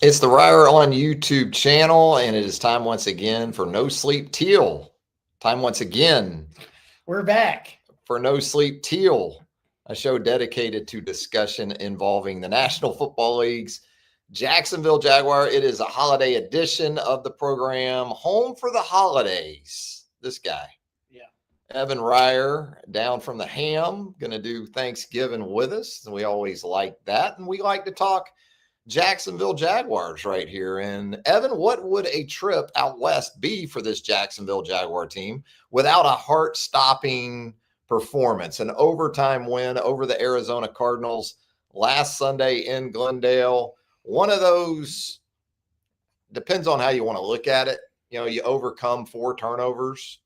It's the Reier on YouTube channel, and it is time once again for No Sleep Teal. Time once again. We're back. For No Sleep Teal, a show dedicated to discussion involving the National Football League's Jacksonville Jaguar. It is a holiday edition of the program, Home for the Holidays. This guy. Yeah. Evan Reier, down from the Ham, going to do Thanksgiving with us. And we always like that. And we like to talk Jacksonville Jaguars right here. And Evan, what would a trip out west be for this Jacksonville Jaguar team without a heart-stopping performance? An overtime win over the Arizona Cardinals last Sunday in Glendale. One of those, depends on how you want to look at it. You know, you overcome 4 turnovers,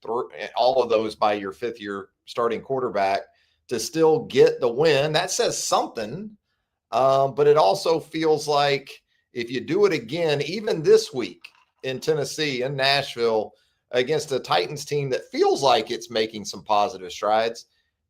all of those by your fifth-year starting quarterback to still get the win. That says something. But it also feels like if you do it again, even this week in Tennessee, in Nashville, against a Titans team that feels like it's making some positive strides,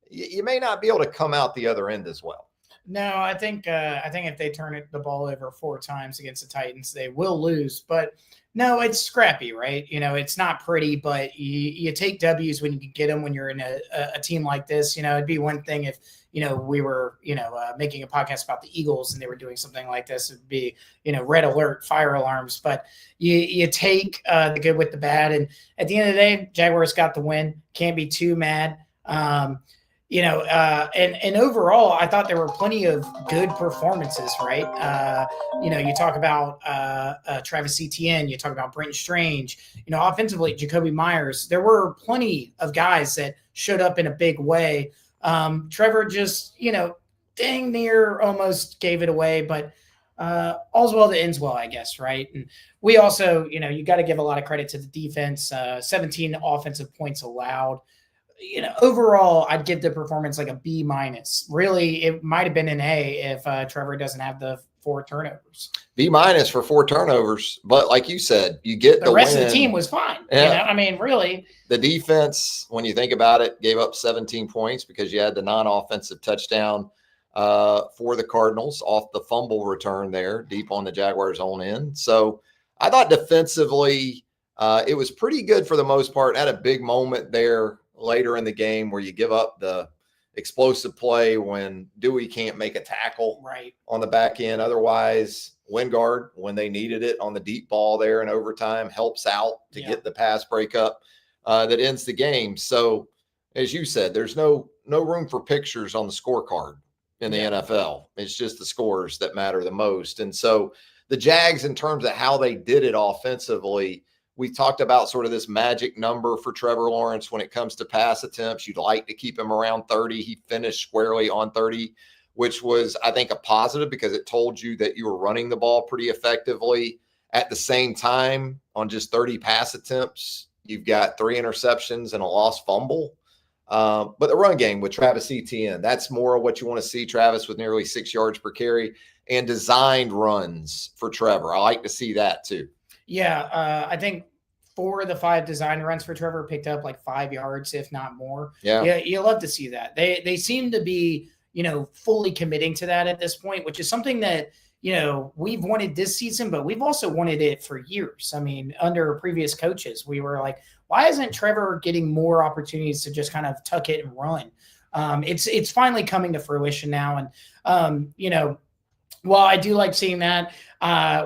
you may not be able to come out the other end as well. No, I think if they turn the ball over 4 times against the Titans, they will lose. But no, it's scrappy, right? You know, it's not pretty, but you take W's when you can get them when you're in a team like this. You know, it'd be one thing if, you know, we were, making a podcast about the Eagles and they were doing something like this. It'd be, red alert, fire alarms. But you take the good with the bad. And at the end of the day, Jaguars got the win. Can't be too mad. And overall, I thought there were plenty of good performances, right? You talk about Travis Etienne, you talk about Brenton Strange, offensively, Jacoby Myers. There were plenty of guys that showed up in a big way. Trevor just, dang near almost gave it away, but all's well that ends well, I guess, right? And we also, you got to give a lot of credit to the defense, 17 offensive points allowed. Overall, I'd give the performance like a B-. Really, it might have been an A if Trevor doesn't have the 4 turnovers. B- for 4 turnovers. But like you said, you get the rest win. Of the team was fine. Yeah. Really. The defense, when you think about it, gave up 17 points because you had the non-offensive touchdown for the Cardinals off the fumble return there deep on the Jaguars' own end. So I thought defensively it was pretty good for the most part. Had a big moment there later in the game where you give up the explosive play when Dewey can't make a tackle right on the back end. Otherwise, Wingard, when they needed it on the deep ball there in overtime, helps out to get the pass breakup that ends the game. So, as you said, there's no room for pictures on the scorecard in the NFL. It's just the scores that matter the most. And so the Jags, in terms of how they did it offensively, we talked about sort of this magic number for Trevor Lawrence when it comes to pass attempts. You'd like to keep him around 30. He finished squarely on 30, which was, I think, a positive because it told you that you were running the ball pretty effectively. At the same time, on just 30 pass attempts, you've got 3 interceptions and a lost fumble. But the run game with Travis Etienne, that's more of what you want to see. Travis with nearly 6 yards per carry and designed runs for Trevor. I like to see that too. Yeah, I think 4 of the 5 design runs for Trevor picked up like 5 yards, if not more. Yeah, you love to see that. They seem to be, fully committing to that at this point, which is something that, we've wanted this season, but we've also wanted it for years. I mean, under previous coaches, we were like, why isn't Trevor getting more opportunities to just kind of tuck it and run? It's finally coming to fruition now. And, while I do like seeing that,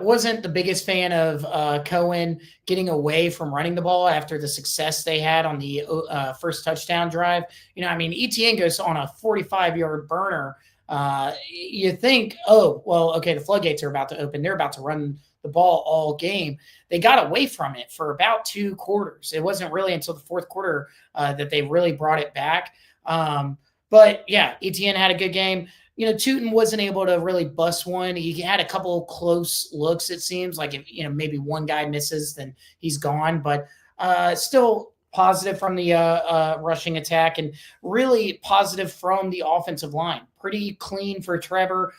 wasn't the biggest fan of Cohen getting away from running the ball after the success they had on the first touchdown drive. Etienne goes on a 45-yard burner. You think, oh, well, okay, the floodgates are about to open. They're about to run the ball all game. They got away from it for about 2 quarters. It wasn't really until the 4th quarter that they really brought it back. But, yeah, Etienne had a good game. Tootin wasn't able to really bust one. He had a couple close looks, it seems. Like if, maybe one guy misses, then he's gone. But still positive from the rushing attack and really positive from the offensive line. Pretty clean for Trevor.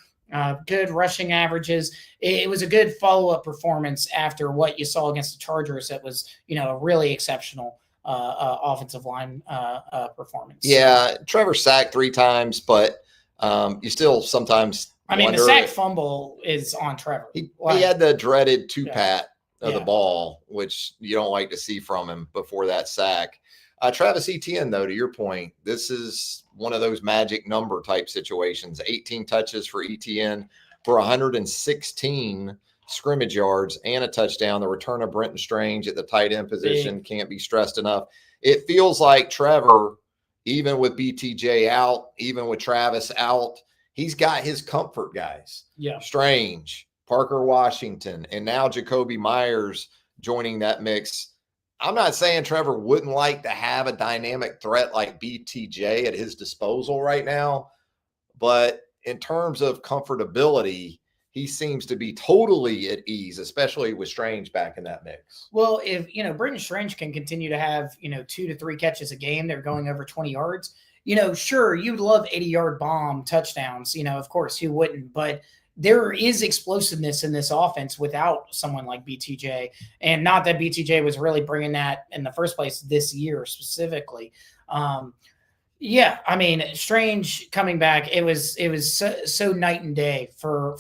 Good rushing averages. It was a good follow-up performance after what you saw against the Chargers. That was, a really exceptional offensive line performance. Yeah, Trevor sacked 3 times, but you still sometimes I mean, the sack fumble is on Trevor. He had the dreaded two-pat of the Yeah. ball, which you don't like to see from him before that sack. Travis Etienne, though, to your point, this is one of those magic number type situations. 18 touches for Etienne for 116 scrimmage yards and a touchdown. The return of Brenton Strange at the tight end position can't be stressed enough. It feels like Trevor, even with BTJ out, even with Travis out, he's got his comfort guys. Yeah. Strange, Parker Washington, and now Jacoby Myers joining that mix. I'm not saying Trevor wouldn't like to have a dynamic threat like BTJ at his disposal right now, but in terms of comfortability, he seems to be totally at ease, especially with Strange back in that mix. Well, if, Brenton Strange can continue to have, 2 to 3 catches a game, they're going over 20 yards. Sure, you'd love 80-yard bomb touchdowns. Of course, who wouldn't? But there is explosiveness in this offense without someone like BTJ. And not that BTJ was really bringing that in the first place this year specifically. Yeah, I mean, Strange coming back, it was so night and day for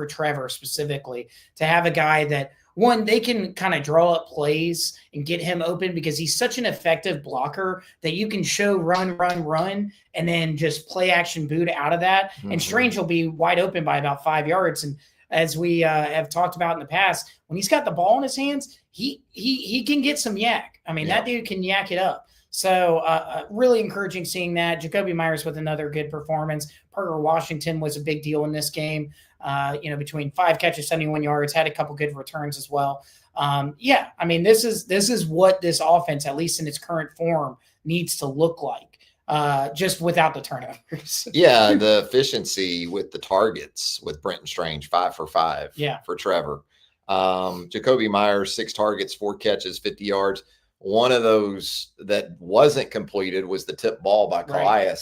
Trevor specifically to have a guy that, one, they can kind of draw up plays and get him open because he's such an effective blocker that you can show run, and then just play action boot out of that. Mm-hmm. And Strange will be wide open by about 5 yards. And as we have talked about in the past, when he's got the ball in his hands, he can get some yak. I mean, that dude can yak it up. So really encouraging seeing that. Jacoby Myers with another good performance. Parker Washington was a big deal in this game. Between 5 catches, 71 yards, had a couple good returns as well. I mean, this is what this offense, at least in its current form, needs to look like, just without the turnovers. Yeah, the efficiency with the targets with Brenton Strange, 5 for 5 for Trevor. Jacoby Myers, 6 targets, 4 catches, 50 yards. One of those that wasn't completed was the tip ball by Calais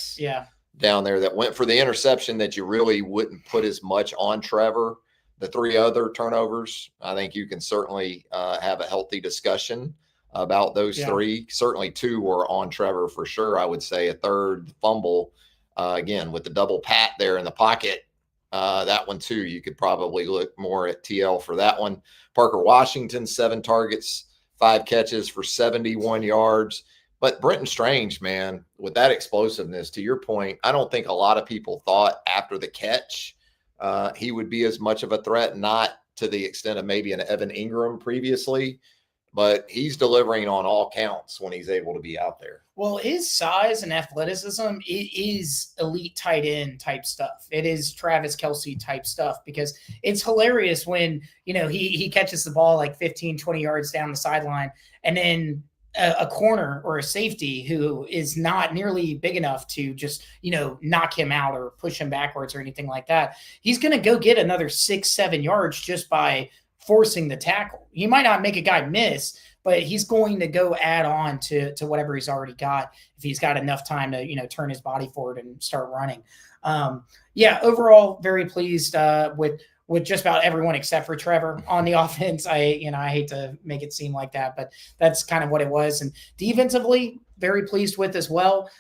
down there that went for the interception that you really wouldn't put as much on Trevor. The 3 other turnovers, I think you can certainly have a healthy discussion about those 3. Certainly 2 were on Trevor for sure. I would say a third fumble, again, with the double pat there in the pocket. That one too, you could probably look more at TL for that one. Parker Washington, 7 targets, 5 catches for 71 yards. But Brenton Strange, man, with that explosiveness, to your point, I don't think a lot of people thought after the catch he would be as much of a threat, not to the extent of maybe an Evan Ingram previously, but he's delivering on all counts when he's able to be out there. Well, his size and athleticism, it is elite tight end type stuff. It is Travis Kelce type stuff because it's hilarious when, he catches the ball like 15, 20 yards down the sideline and then a corner or a safety who is not nearly big enough to just, knock him out or push him backwards or anything like that. He's going to go get another 6-7 yards just by forcing the tackle. He might not make a guy miss, but he's going to go add on to whatever he's already got if he's got enough time to, turn his body forward and start running. Overall, very pleased with just about everyone except for Trevor on the offense. I hate to make it seem like that, but that's kind of what it was. And defensively, very pleased with as well.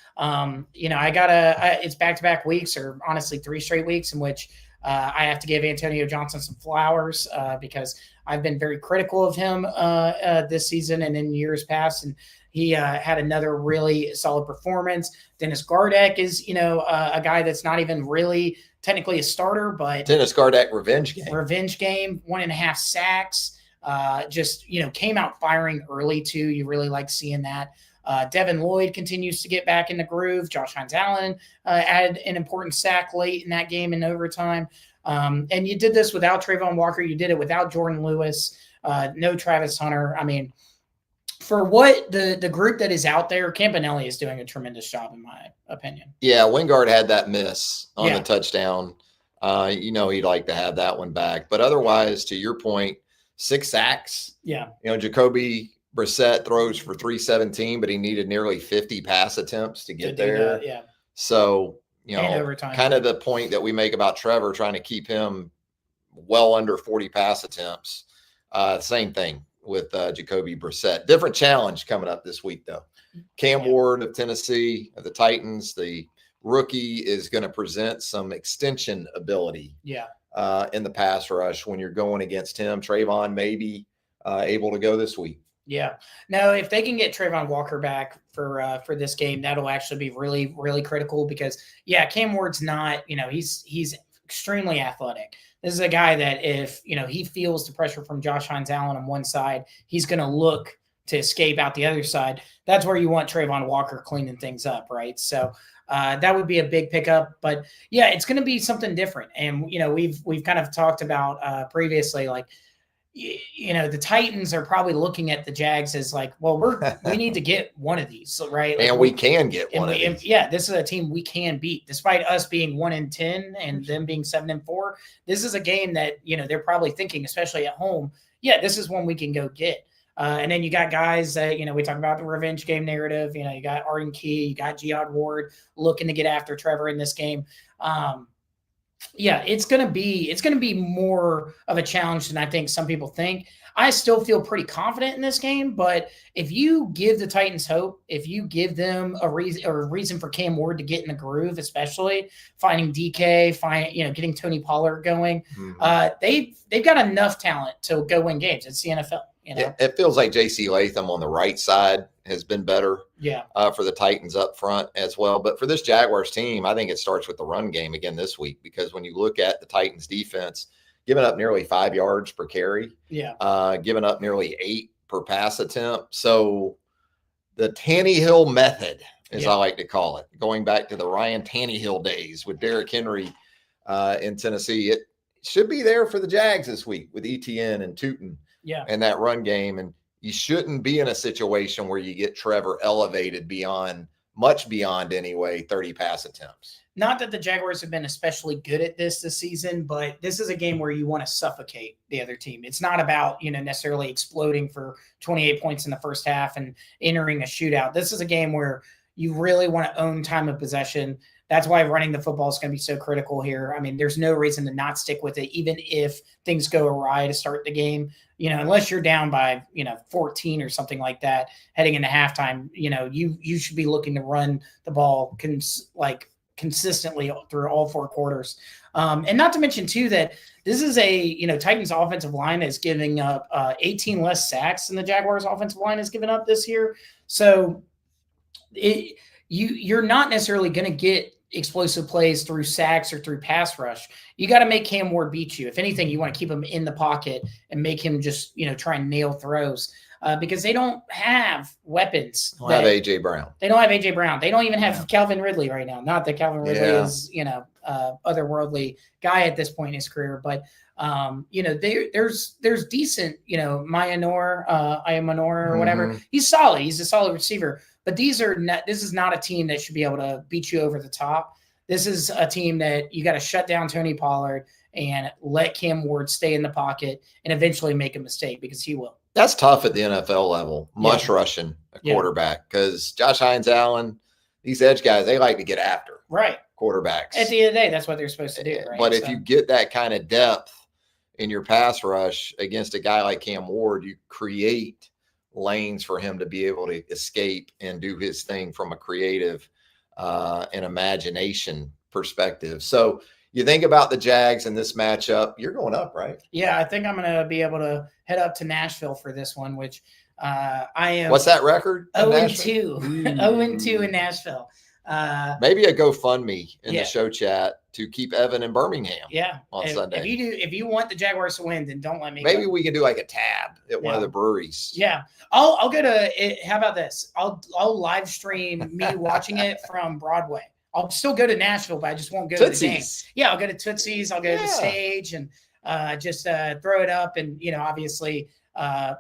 It's back-to-back weeks, or honestly 3 straight weeks in which I have to give Antonio Johnson some flowers because I've been very critical of him this season and in years past. And he had another really solid performance. Dennis Gardeck is, a guy that's not even really technically a starter, but Dennis Gardeck revenge game, 1.5 sacks, came out firing early too. You really like seeing that. Devin Lloyd continues to get back in the groove. Josh Hines-Allen had an important sack late in that game in overtime. And you did this without Trayvon Walker. You did it without Jordan Lewis, no Travis Hunter. I mean, for what the group that is out there, Campanelli is doing a tremendous job, in my opinion. Yeah, Wingard had that miss on the touchdown. He'd like to have that one back. But otherwise, to your point, 6 sacks. Yeah. Jacoby Brissett throws for 317, but he needed nearly 50 pass attempts to get there. That, yeah. So, kind of the point that we make about Trevor, trying to keep him well under 40 pass attempts. Same thing with Jacoby Brissett. Different challenge coming up this week, though. Cam Ward of Tennessee, of the Titans, the rookie is going to present some extension ability in the pass rush when you're going against him. Trayvon may be able to go this week. Yeah. No, if they can get Trayvon Walker back for this game, that'll actually be really, really critical because, Cam Ward's not, he's extremely athletic. This is a guy that if, he feels the pressure from Josh Hines-Allen on one side, he's going to look to escape out the other side. That's where you want Trayvon Walker cleaning things up, right? So that would be a big pickup. But, it's going to be something different. And, we've kind of talked about previously, like, the Titans are probably looking at the Jags as like, well, we need to get one of these, right? Like and we can get one of these. This is a team we can beat, despite us being 1-10 and them being 7-4. This is a game that they're probably thinking, especially at home. This is one we can go get. And then you got guys that we talk about the revenge game narrative. You got Arden Key, you got Giad Ward looking to get after Trevor in this game. It's going to be more of a challenge than I think some people think. I still feel pretty confident in this game, but if you give the Titans hope, if you give them a reason for Cam Ward to get in the groove, especially finding DK, getting Tony Pollard going, they've got enough talent to go win games. It's the NFL. It feels like J.C. Latham on the right side has been better for the Titans up front as well. But for this Jaguars team, I think it starts with the run game again this week, because when you look at the Titans defense, giving up nearly 5 yards per carry, giving up nearly 8 per pass attempt. So the Tannehill Method, as I like to call it, going back to the Ryan Tannehill days with Derrick Henry in Tennessee, it should be there for the Jags this week with ETN and Tootin. And that run game. And you shouldn't be in a situation where you get Trevor elevated much beyond anyway, 30 pass attempts. Not that the Jaguars have been especially good at this season, but this is a game where you want to suffocate the other team. It's not about, necessarily exploding for 28 points in the first half and entering a shootout. This is a game where you really want to own time of possession. That's why running the football is going to be so critical here. I mean, there's no reason to not stick with it, even if things go awry to start the game. Unless you're down by 14 or something like that heading into halftime, you should be looking to run the ball consistently through all 4 quarters. And not to mention too that this is a Titans offensive line is giving up 18 less sacks than the Jaguars offensive line has given up this year. So you're not necessarily going to get explosive plays through sacks or through pass rush. You got to make Cam Ward beat you. If anything, you want to keep him in the pocket and make him just, try and nail throws because they don't have weapons. They don't have A.J. Brown. They don't have A.J. Brown. They don't even have Calvin Ridley right now. Not that Calvin Ridley is, otherworldly guy at this point in his career, but there's decent, Mayanor or whatever. He's solid. He's a solid receiver. But this is not a team that should be able to beat you over the top. This is a team that you got to shut down Tony Pollard and let Cam Ward stay in the pocket and eventually make a mistake, because he will. That's tough at the NFL level, much rushing a quarterback, because Josh Hines-Allen, these edge guys, they like to get after quarterbacks. At the end of the day, that's what they're supposed to do, right? But if you get that kind of depth in your pass rush against a guy like Cam Ward, you create lanes for him to be able to escape and do his thing from a creative and imagination perspective. So you think about the Jags in this matchup, you're going up, right? Yeah, I think I'm going to be able to head up to Nashville for this one, which I am. What's that record? 0-2. 0-2 in Nashville. Maybe a GoFundMe in the show chat to keep Evan in Birmingham. On Sunday. If you want the Jaguars to win, then don't let me. Maybe we can do like a tab at one of the breweries. Yeah, I'll go to. How about this? I'll live stream me watching it from Broadway. I'll still go to Nashville, but I just won't go to the game. Yeah, I'll go to Tootsie's. I'll go to the stage and just throw it up, and obviously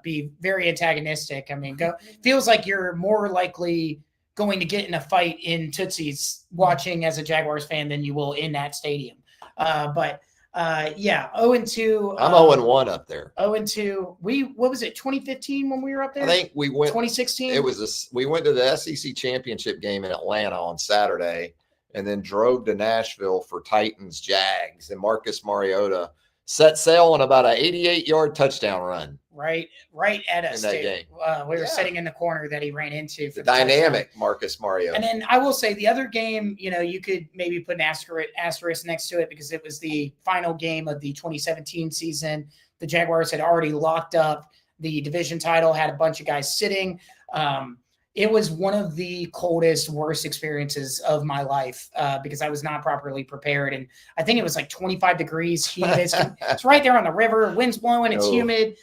be very antagonistic. I mean, feels like you're more likely going to get in a fight in Tootsie's watching as a Jaguars fan than you will in that stadium. 0-2. I'm 0-1 up there. 0-2. What was it, 2015 when we were up there? I think we went 2016. We went to the SEC championship game in Atlanta on Saturday and then drove to Nashville for Titans Jags, and Marcus Mariota set sail on about an 88-yard touchdown run. Right at us. In that game. We were sitting in the corner that he ran into for the the dynamic touchdown. Marcus Mario. And then I will say the other game, you could maybe put an asterisk next to it because it was the final game of the 2017 season. The Jaguars had already locked up the division title, had a bunch of guys sitting. It was one of the coldest, worst experiences of my life because I was not properly prepared. And I think it was like 25 degrees, humid. It's right there on the river, wind's blowing, it's humid.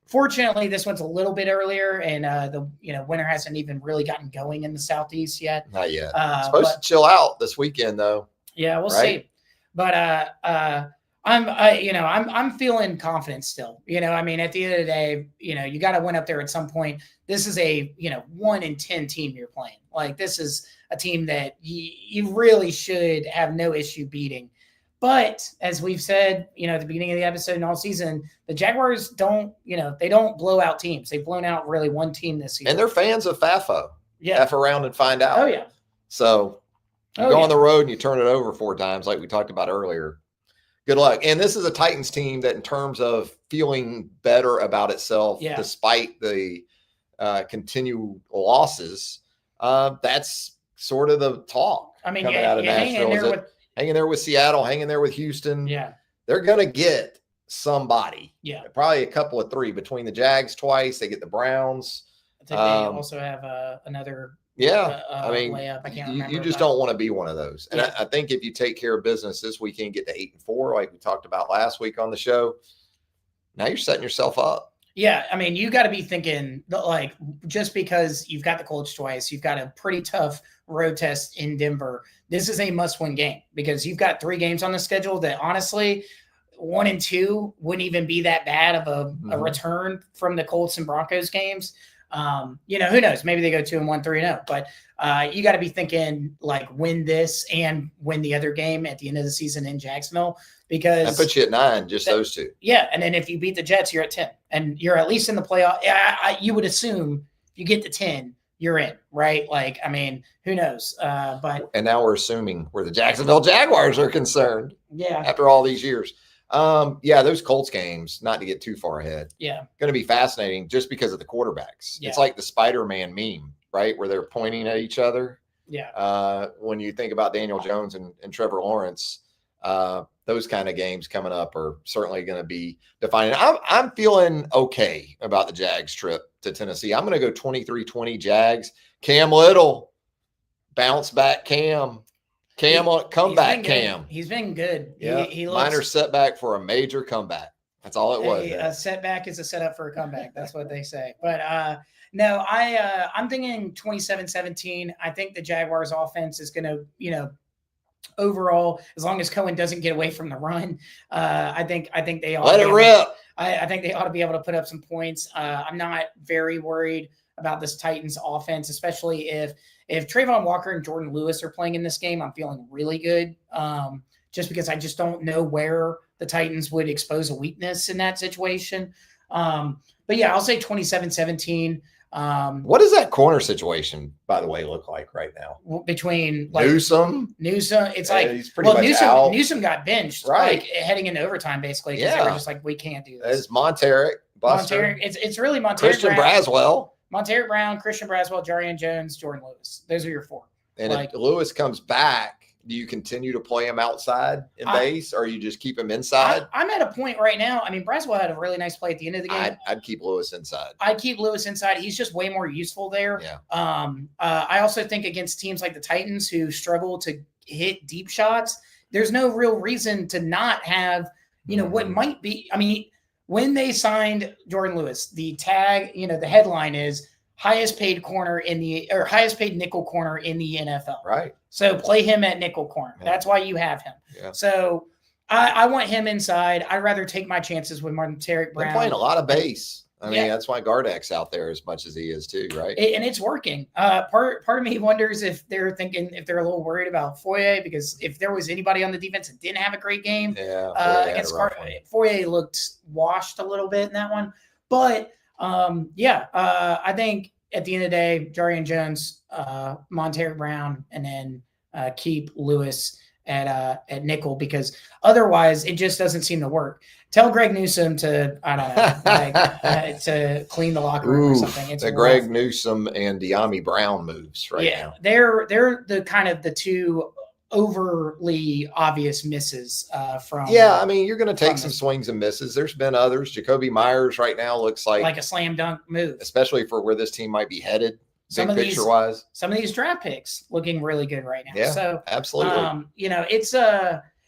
Fortunately, this one's a little bit earlier, and the winter hasn't even really gotten going in the Southeast yet. Not yet. Supposed to chill out this weekend, though. Yeah, we'll see. But I'm feeling confident still. I mean, at the end of the day, you got to win up there at some point. This is a 1-10 team you're playing. Like, this is a team that you really should have no issue beating. But as we've said, at the beginning of the episode and all season, the Jaguars don't blow out teams. They've blown out really one team this season. And they're fans of FAFO. Yeah. F around and find out. Oh, yeah. So you go on the road and you turn it over 4 times like we talked about earlier. Good luck. And this is a Titans team that in terms of feeling better about itself, despite the continued losses, that's sort of the talk. I mean, coming out of Nashville. Hanging there with Seattle, hanging there with Houston. Yeah. They're going to get somebody. Yeah. Probably a couple of 3 between the Jags twice. They get the Browns. I think they also have another I mean, layup. I can't remember. You just don't want to be one of those. And Yeah. I think if you take care of business this weekend, get to 8-4, like we talked about last week on the show, now you're setting yourself up. Yeah, I mean, you got to be thinking like just because you've got the Colts twice, you've got a pretty tough road test in Denver. This is a must-win game because you've got 3 games on the schedule that honestly, 1 and 2 wouldn't even be that bad of a return from the Colts and Broncos games. Who knows? Maybe they go 2-1, 3-0. But you got to be thinking like win this and win the other game at the end of the season in Jacksonville. Because that puts you at 9, those 2. Yeah, and then if you beat the Jets, you're at 10, and you're at least in the playoff. You would assume if you get to 10, you're in, right? Like, I mean, who knows? And now we're assuming where the Jacksonville Jaguars are concerned. Yeah, after all these years. Those Colts games, not to get too far ahead. Yeah, going to be fascinating just because of the quarterbacks. Yeah. It's like the Spider-Man meme, right, where they're pointing at each other. Yeah. When you think about Daniel Jones and Trevor Lawrence. Those kind of games coming up are certainly going to be defining. I'm feeling okay about the Jags trip to Tennessee. I'm going to go 23-20 Jags. Cam Little, bounce back Cam. Comeback Cam. He's been good. Yeah. He minor setback for a major comeback. That's all it was. A setback is a setup for a comeback. That's what they say. But no, I'm thinking 27-17. I think the Jaguars offense is going to, overall, as long as Cohen doesn't get away from the run, I think they ought let it rip. I think they ought to be able to put up some points. I'm not very worried about this Titans offense, especially if Trayvon Walker and Jordan Lewis are playing in this game. I'm feeling really good, just because I just don't know where the Titans would expose a weakness in that situation. But yeah, I'll say 27-17. What does that corner situation, by the way, look like right now? Between like Newsome, it's like he's pretty much out. Newsome got benched, right, like heading into overtime, basically. Because they were just like, we can't do this. It's Monteric, Buster. It's really Monteric, Christian Braswell, Christian Braswell, Jarian Jones, Jordan Lewis. Those are your 4. And if Lewis comes back, do you continue to play him outside in base, or you just keep him inside? I'm at a point right now. I mean, Braswell had a really nice play at the end of the game. I'd keep Lewis inside. He's just way more useful there. Yeah. I also think against teams like the Titans who struggle to hit deep shots, there's no real reason to not have, what might be. I mean, when they signed Jordan Lewis, the tag, the headline is highest paid nickel corner in the NFL. Right. So play him at nickel corner. Yeah. That's why you have him. Yeah. So I want him inside. I'd rather take my chances with Monteric Brown. They're playing a lot of base. I mean, that's why Gardek's out there as much as he is too, right? And it's working. Part of me wonders if they're a little worried about Foye, because if there was anybody on the defense that didn't have a great game, against Foye looked washed a little bit in that one. But I think at the end of the day, Jarian Jones, Monteric Brown, and then keep Lewis at nickel, because otherwise it just doesn't seem to work. Tell Greg Newsome to, I don't know, to clean the locker room or something. It's the Greg Newsome and De'Ami Brown moves now. They're the kind of the two overly obvious misses from. Yeah, I mean, you're going to take some swings and misses. There's been others. Jacoby Myers right now looks like a slam dunk move, especially for where this team might be headed. Some of these draft picks looking really good right now. Yeah, so absolutely. It's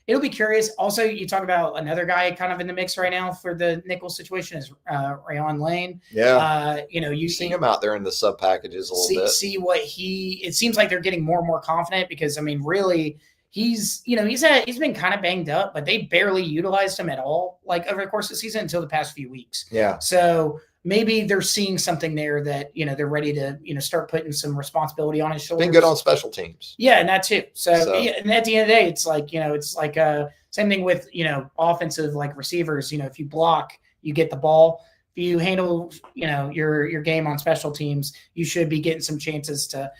it'll be curious. Also, you talk about another guy kind of in the mix right now for the nickel situation is Rayon Lane. Yeah. You've seen him out there in the sub packages a little bit. See what it seems like they're getting more and more confident, because I mean, really, he's been kind of banged up, but they barely utilized him at all, like over the course of the season until the past few weeks. Yeah. So maybe they're seeing something there that, they're ready to, start putting some responsibility on his shoulders. Been good on special teams. Yeah, and that too. So yeah, and at the end of the day, it's like, same thing with, offensive like receivers. If you block, you get the ball. If you handle, your game on special teams, you should be getting some chances to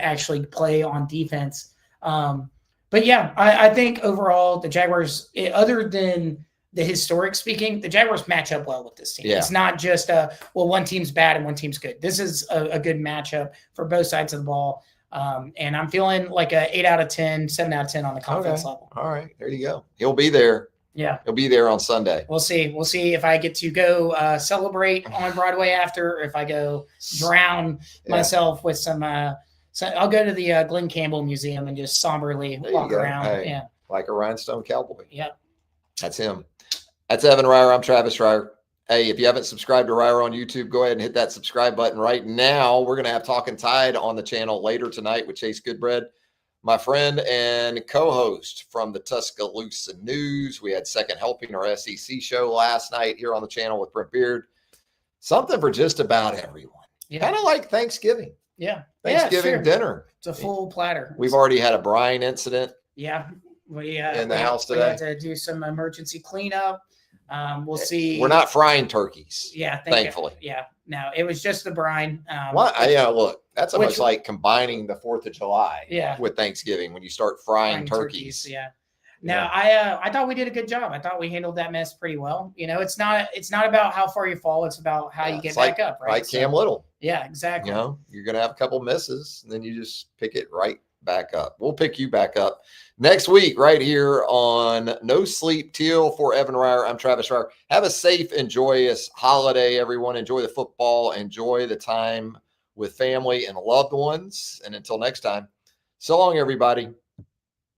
actually play on defense. But yeah, I think overall the Jaguars, other than the historic speaking, the Jaguars match up well with this team. Yeah. It's not just one team's bad and one team's good. This is a good matchup for both sides of the ball. And I'm feeling like a 8 out of 10, 7 out of 10 on the confidence level. All right. There you go. He'll be there. Yeah. He'll be there on Sunday. We'll see. We'll see if I get to go celebrate on Broadway after, or if I go drown myself with some so I'll go to the Glenn Campbell Museum and just somberly walk around. Hey, like a rhinestone cowboy. Yeah. That's him. That's Evan Reier. I'm Travis Reier. Hey, if you haven't subscribed to Reier on YouTube, go ahead and hit that subscribe button right now. We're going to have Talking Tide on the channel later tonight with Chase Goodbread, my friend and co-host from the Tuscaloosa News. We had Second Helping, our SEC show last night here on the channel with Brent Beard. Something for just about everyone. Yeah. Kind of like Thanksgiving. Yeah. Thanksgiving dinner. It's a full platter. We've already had a brine incident. Yeah. We in the house today. We had to do some emergency cleanup. We'll see. We're not frying turkeys. Yeah, thankfully. Yeah, no, it was just the brine. Look, that's almost like combining the 4th of July with Thanksgiving when you start frying turkeys. Yeah. Now, I thought we did a good job. I thought we handled that mess pretty well. It's not about how far you fall. It's about how you get back up, right? Like Cam Little. Yeah, exactly. You're going to have a couple misses, and then you just pick it right back up. We'll pick you back up next week right here on No Sleep Teal. For Evan Reier, I'm Travis Reier. Have a safe and joyous holiday, everyone. Enjoy the football. Enjoy the time with family and loved ones. And until next time, so long, everybody.